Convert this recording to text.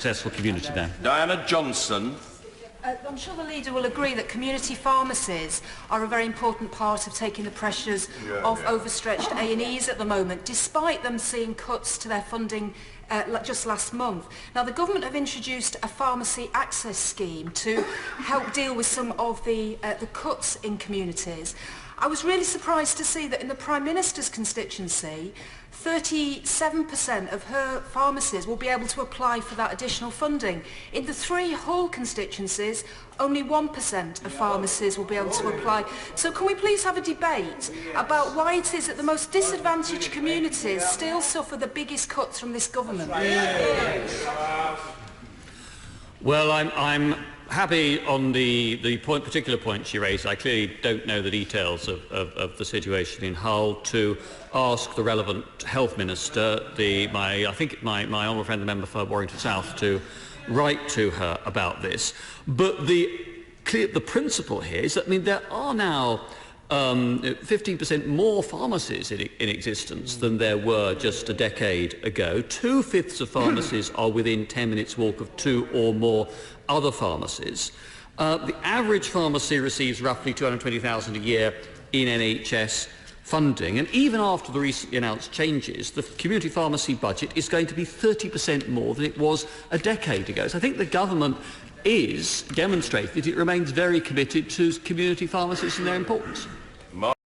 successful community there. Diana Johnson. I'm sure the leader will agree that community pharmacies are a very important part of taking the pressures of overstretched A&Es at the moment, despite them seeing cuts to their funding just last month. Now, the government have introduced a pharmacy access scheme to help deal with some of the cuts in communities. I was really surprised to see that in the Prime Minister's constituency, 37% of her pharmacies will be able to apply for that additional funding. In the 3 Hull constituencies, only 1% of pharmacies will be able to apply. So can we please have a debate about why it is that the most disadvantaged communities still suffer the biggest cuts from this government? Well, I'm happy on the particular point she raised. I clearly don't know the details of the situation in Hull, to ask the relevant health minister, I think my honourable friend, the member for Warrington South, to write to her about this. But the principle here is that, I mean, there are now 15% more pharmacies in existence than there were just a decade ago. 2/5 of pharmacies are within 10 minutes walk of 2 or more other pharmacies. The average pharmacy receives roughly $220,000 a year in NHS funding, and even after the recently announced changes, the community pharmacy budget is going to be 30% more than it was a decade ago. So I think the government is demonstrating that it remains very committed to community pharmacies and their importance.